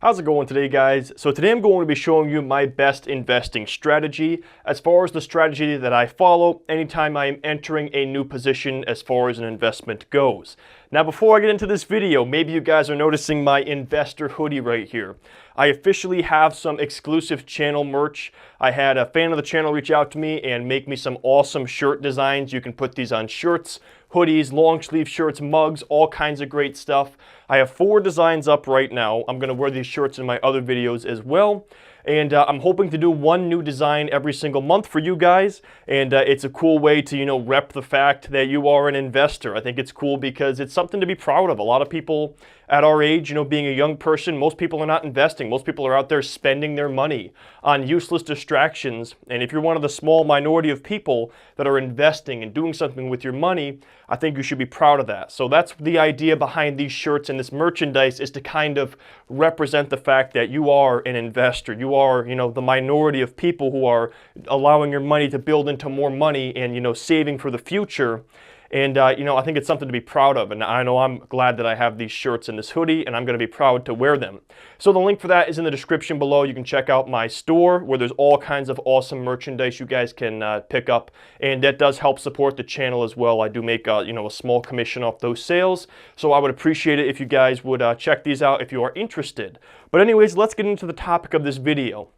How's it going today, guys? So today I'm going to be showing you my best investing strategy as far as the strategy that I follow anytime I am entering a new position as far as an investment goes. Now, before I get into this video, maybe you guys are noticing my investor hoodie right here. I officially have some exclusive channel merch. I had a fan of the channel reach out to me and make me some awesome shirt designs. You can put these on shirts, hoodies, long sleeve shirts, mugs, all kinds of great stuff. I have 4 designs up right now. I'm going to wear these shirts in my other videos as well. And I'm hoping to do 1 new design every single month for you guys. And it's a cool way to, rep the fact that you are an investor. I think it's cool because it's something to be proud of. A lot of people at our age, being a young person, most people are not investing. Most people are out there spending their money on useless distractions. And if you're one of the small minority of people that are investing and doing something with your money, I think you should be proud of that. So that's the idea behind these shirts and this merchandise, is to kind of represent the fact that you are an investor. You are, the minority of people who are allowing your money to build into more money and, saving for the future. And, I think it's something to be proud of. And I know I'm glad that I have these shirts and this hoodie, and I'm going to be proud to wear them. So the link for that is in the description below. You can check out my store where there's all kinds of awesome merchandise you guys can pick up. And that does help support the channel as well. I do make, a small commission off those sales. So I would appreciate it if you guys would check these out if you are interested. But anyways, let's get into the topic of this video.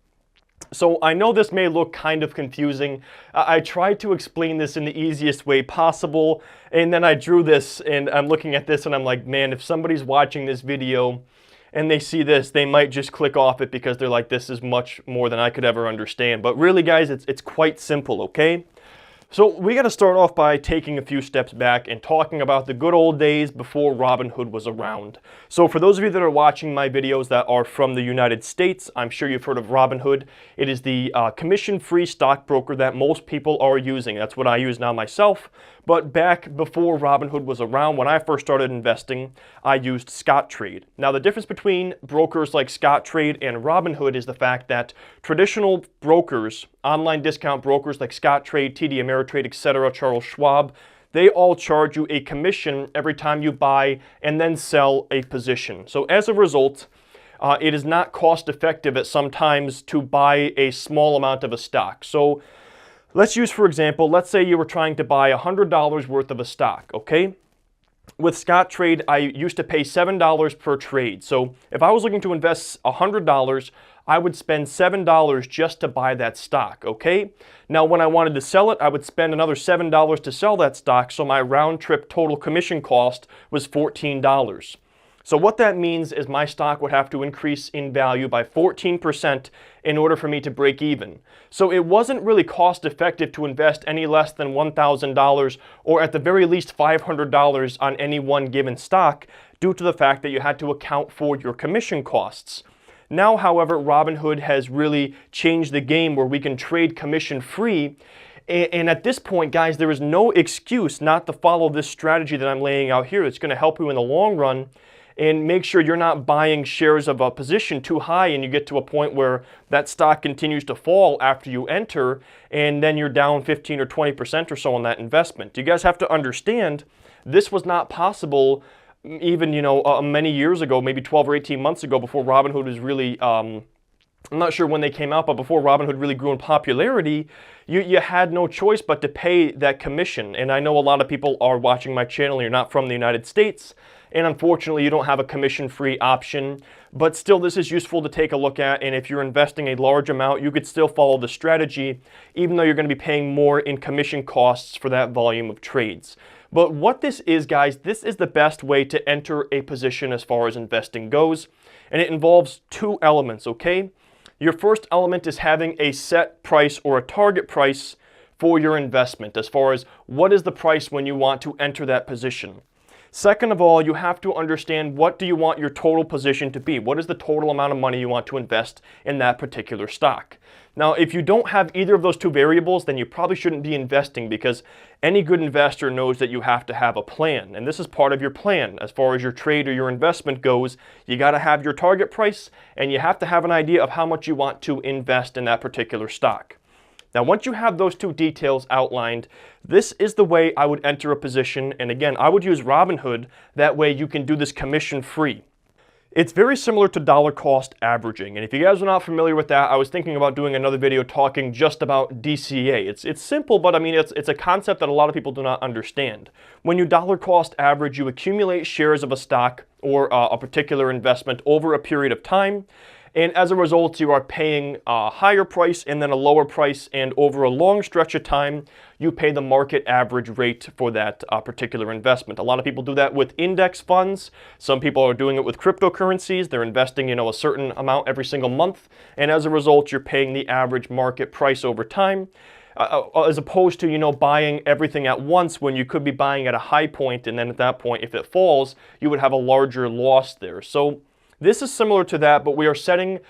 So I know this may look kind of confusing. I tried to explain this in the easiest way possible, and then I drew this, and I'm looking at this and I'm like, man, if somebody's watching this video and they see this, they might just click off it because they're like, this is much more than I could ever understand. But really, guys, it's quite simple, okay? So we got to start off by taking a few steps back and talking about the good old days before Robinhood was around. So for those of you that are watching my videos that are from the United States, I'm sure you've heard of Robinhood. It is the commission-free stockbroker that most people are using. That's what I use now myself. But back before Robinhood was around, when I first started investing, I used Scottrade. Now, the difference between brokers like Scottrade and Robinhood is the fact that traditional brokers, online discount brokers like Scottrade, TD Ameritrade, etc., Charles Schwab, they all charge you a commission every time you buy and then sell a position. So as a result, it is not cost effective at some times to buy a small amount of a stock. So let's use, for example, let's say you were trying to buy $100 worth of a stock, okay? With Scottrade, I used to pay $7 per trade. So if I was looking to invest $100, I would spend $7 just to buy that stock, okay? Now, when I wanted to sell it, I would spend another $7 to sell that stock, so my round-trip total commission cost was $14. So what that means is my stock would have to increase in value by 14% in order for me to break even. So it wasn't really cost effective to invest any less than $1,000 or at the very least $500 on any one given stock, due to the fact that you had to account for your commission costs. Now, however, Robinhood has really changed the game where we can trade commission free. And at this point, guys, there is no excuse not to follow this strategy that I'm laying out here. It's going to help you in the long run and make sure you're not buying shares of a position too high and you get to a point where that stock continues to fall after you enter, and then you're down 15 or 20% or so on that investment. You guys have to understand, this was not possible even, many years ago, maybe 12 or 18 months ago, before Robinhood was really, I'm not sure when they came out, but before Robinhood really grew in popularity, you had no choice but to pay that commission. And I know a lot of people are watching my channel and you're not from the United States, and unfortunately you don't have a commission-free option, but still this is useful to take a look at. And if you're investing a large amount, you could still follow the strategy, even though you're going to be paying more in commission costs for that volume of trades. But what this is, guys, this is the best way to enter a position as far as investing goes, and it involves 2 elements, okay? Your first element is having a set price or a target price for your investment, as far as what is the price when you want to enter that position. Second of all, you have to understand, what do you want your total position to be? What is the total amount of money you want to invest in that particular stock? Now, if you don't have either of those 2 variables, then you probably shouldn't be investing, because any good investor knows that you have to have a plan. And this is part of your plan. As far as your trade or your investment goes, you got to have your target price, and you have to have an idea of how much you want to invest in that particular stock. Now, once you have those 2 details outlined, this is the way I would enter a position. And again, I would use Robinhood. That way you can do this commission free. It's very similar to dollar cost averaging, and if you guys are not familiar with that, I was thinking about doing another video talking just about DCA. It's simple, but I mean it's a concept that a lot of people do not understand. When you dollar cost average, you accumulate shares of a stock or a particular investment over a period of time, and as a result, you are paying a higher price and then a lower price, and over a long stretch of time, you pay the market average rate for that particular investment. A lot of people do that with index funds. Some people are doing it with cryptocurrencies. They're investing, a certain amount every single month, and as a result, you're paying the average market price over time. As opposed to, buying everything at once when you could be buying at a high point, and then at that point, if it falls, you would have a larger loss there. So this is similar to that, but we are setting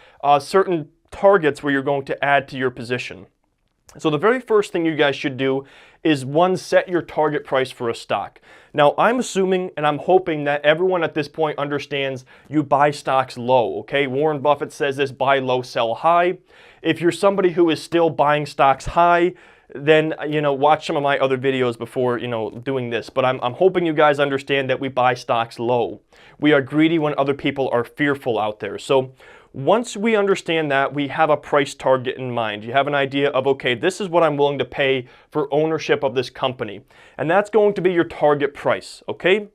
certain targets where you're going to add to your position. So the very first thing you guys should do is, one, set your target price for a stock. Now, I'm assuming and I'm hoping that everyone at this point understands you buy stocks low, okay? Warren Buffett says this: buy low, sell high. If you're somebody who is still buying stocks high, then, watch some of my other videos before, doing this. But I'm hoping you guys understand that we buy stocks low. We are greedy when other people are fearful out there. So once we understand that, we have a price target in mind. You have an idea of, okay, this is what I'm willing to pay for ownership of this company. And that's going to be your target price, okay?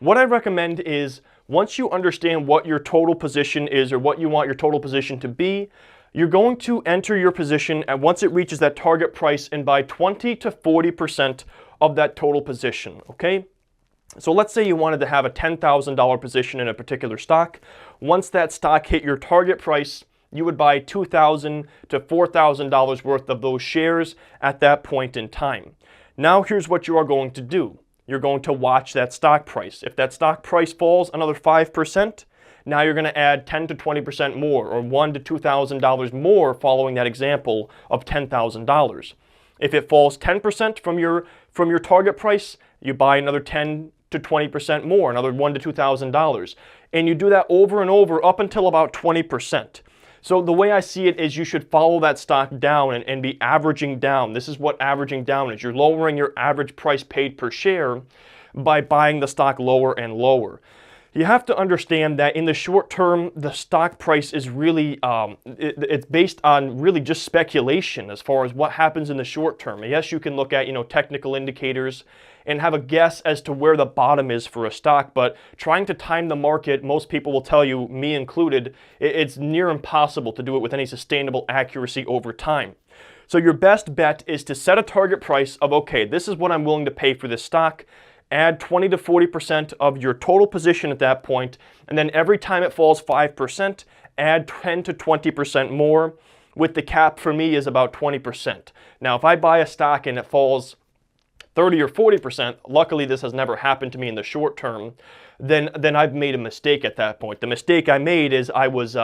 What I recommend is, once you understand what your total position is or what you want your total position to be, you're going to enter your position, and once it reaches that target price, and buy 20 to 40% of that total position, okay? So let's say you wanted to have a $10,000 position in a particular stock. Once that stock hit your target price, you would buy $2,000 to $4,000 worth of those shares at that point in time. Now here's what you are going to do. You're going to watch that stock price. If that stock price falls another 5%, now you're going to add 10 to 20% more, or $1,000 to $2,000 more, following that example of $10,000. If it falls 10% from your target price, you buy another 10 to 20% more, another $1,000 to $2,000. And you do that over and over up until about 20%. So the way I see it is, you should follow that stock down and be averaging down. This is what averaging down is. You're lowering your average price paid per share by buying the stock lower and lower. You have to understand that in the short term, the stock price is really, it's based on really just speculation as far as what happens in the short term. Yes, you can look at, technical indicators and have a guess as to where the bottom is for a stock, but trying to time the market, most people will tell you, me included, it's near impossible to do it with any sustainable accuracy over time. So your best bet is to set a target price of, okay, this is what I'm willing to pay for this stock. Add 20 to 40% of your total position at that point, and then every time it falls 5%, add 10 to 20% more, with the cap for me is about 20%. Now, if I buy a stock and it falls 30 or 40%, luckily this has never happened to me in the short term, then I've made a mistake at that point. The mistake I made is I was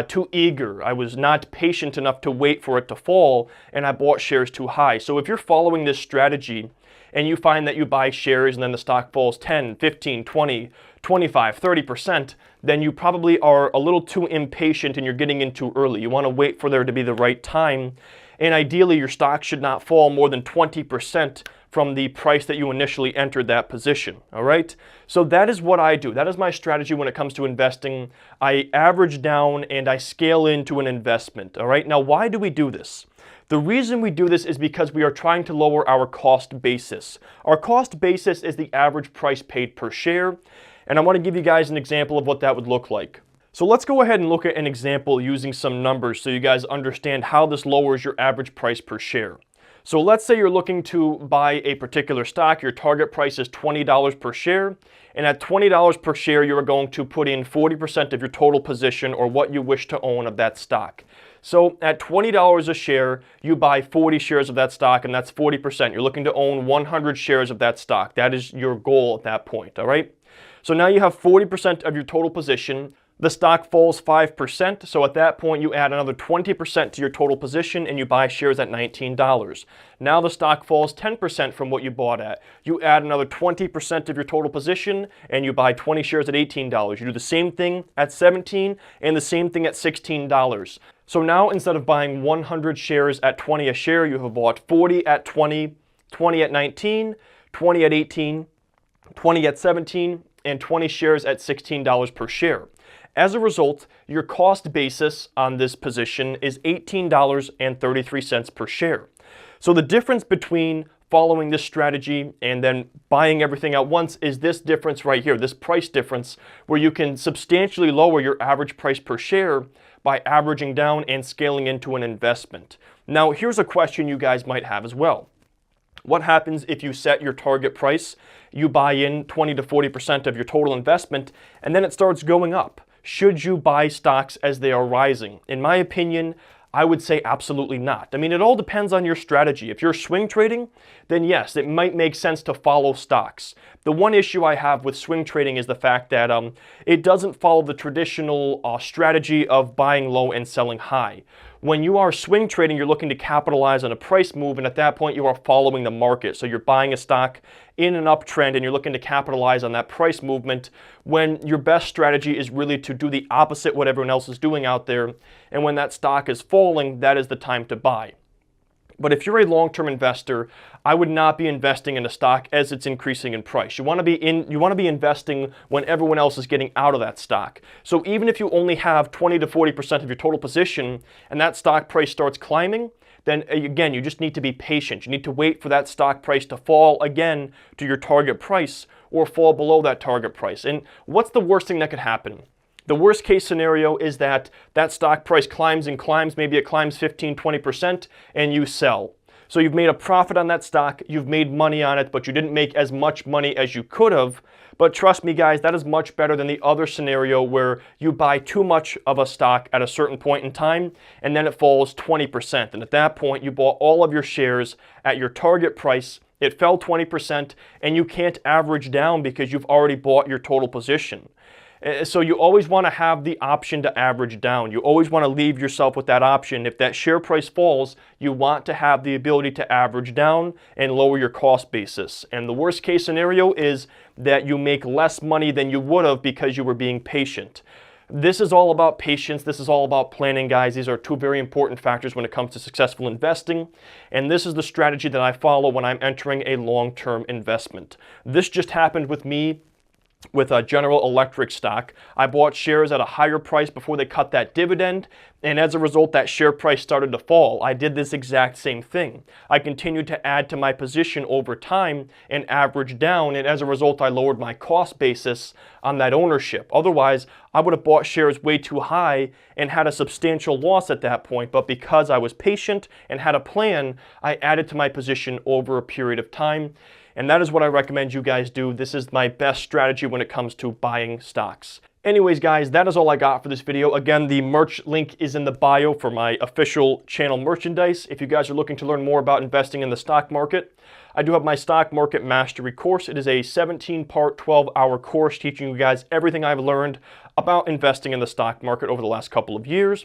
too eager. I was not patient enough to wait for it to fall, and I bought shares too high. So if you're following this strategy, and you find that you buy shares and then the stock falls 10, 15, 20, 25, 30%, then you probably are a little too impatient and you're getting in too early. You want to wait for there to be the right time. And ideally, your stock should not fall more than 20% from the price that you initially entered that position, all right? So that is what I do. That is my strategy when it comes to investing. I average down and I scale into an investment, all right? Now, why do we do this? The reason we do this is because we are trying to lower our cost basis. Our cost basis is the average price paid per share, and I want to give you guys an example of what that would look like. So let's go ahead and look at an example using some numbers so you guys understand how this lowers your average price per share. So let's say you're looking to buy a particular stock. Your target price is $20 per share, and at $20 per share, you're going to put in 40% of your total position, or what you wish to own of that stock. So at $20 a share, you buy 40 shares of that stock, and that's 40%. You're looking to own 100 shares of that stock. That is your goal at that point, all right? So now you have 40% of your total position. The stock falls 5%, so at that point you add another 20% to your total position and you buy shares at $19. Now the stock falls 10% from what you bought at. You add another 20% of your total position and you buy 20 shares at $18. You do the same thing at $17 and the same thing at $16. So now instead of buying 100 shares at 20 a share, you have bought 40 at 20, 20 at 19, 20 at 18, 20 at 17, and 20 shares at $16 per share. As a result, your cost basis on this position is $18.33 per share. So the difference between following this strategy and then buying everything at once is this difference right here, this price difference, where you can substantially lower your average price per share by averaging down and scaling into an investment. Now, here's a question you guys might have as well. What happens if you set your target price, you buy in 20 to 40% of your total investment, and then it starts going up? Should you buy stocks as they are rising? In my opinion, I would say absolutely not. I mean, it all depends on your strategy. If you're swing trading, then yes, it might make sense to follow stocks. The one issue I have with swing trading is the fact that it doesn't follow the traditional strategy of buying low and selling high. When you are swing trading, you're looking to capitalize on a price move, and at that point you are following the market. So you're buying a stock in an uptrend and you're looking to capitalize on that price movement, when your best strategy is really to do the opposite what everyone else is doing out there. And when that stock is falling, that is the time to buy. But if you're a long-term investor, I would not be investing in a stock as it's increasing in price. You want to be investing when everyone else is getting out of that stock. So even if you only have 20 to 40% of your total position and that stock price starts climbing, then again, you just need to be patient. You need to wait for that stock price to fall again to your target price or fall below that target price. And what's the worst thing that could happen? The worst case scenario is that that stock price climbs and climbs, maybe it climbs 15, 20%, and you sell. So you've made a profit on that stock, you've made money on it, but you didn't make as much money as you could have. But trust me guys, that is much better than the other scenario where you buy too much of a stock at a certain point in time, and then it falls 20%. And at that point, you bought all of your shares at your target price, it fell 20%, and you can't average down because you've already bought your total position. So you always want to have the option to average down. You always want to leave yourself with that option. If that share price falls, you want to have the ability to average down and lower your cost basis. And the worst case scenario is that you make less money than you would have because you were being patient. This is all about patience. This is all about planning, guys. These are two very important factors when it comes to successful investing. And this is the strategy that I follow when I'm entering a long-term investment. This just happened with me with a General Electric stock. I bought shares at a higher price before they cut that dividend, and as a result, that share price started to fall. I did this exact same thing. I continued to add to my position over time and average down, and as a result, I lowered my cost basis on that ownership. Otherwise, I would have bought shares way too high and had a substantial loss at that point, but because I was patient and had a plan, I added to my position over a period of time. And that is what I recommend you guys do. This is my best strategy when it comes to buying stocks. Anyways, guys, that is all I got for this video. Again, the merch link is in the bio for my official channel merchandise. If you guys are looking to learn more about investing in the stock market, I do have my Stock Market Mastery course. It is a 17-part, 12-hour course teaching you guys everything I've learned about investing in the stock market over the last couple of years.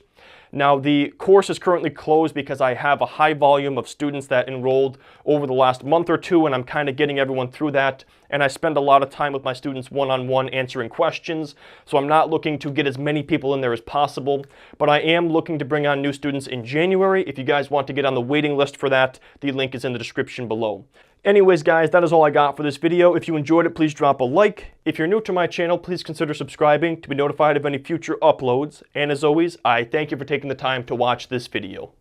Now, the course is currently closed because I have a high volume of students that enrolled over the last month or two, and I'm kind of getting everyone through that. And I spend a lot of time with my students one-on-one answering questions, so I'm not looking to get as many people in there as possible. But I am looking to bring on new students in January. If you guys want to get on the waiting list for that, the link is in the description below. Anyways, guys, that is all I got for this video. If you enjoyed it, please drop a like. If you're new to my channel, please consider subscribing to be notified of any future uploads. And as always, I thank you for taking the time to watch this video.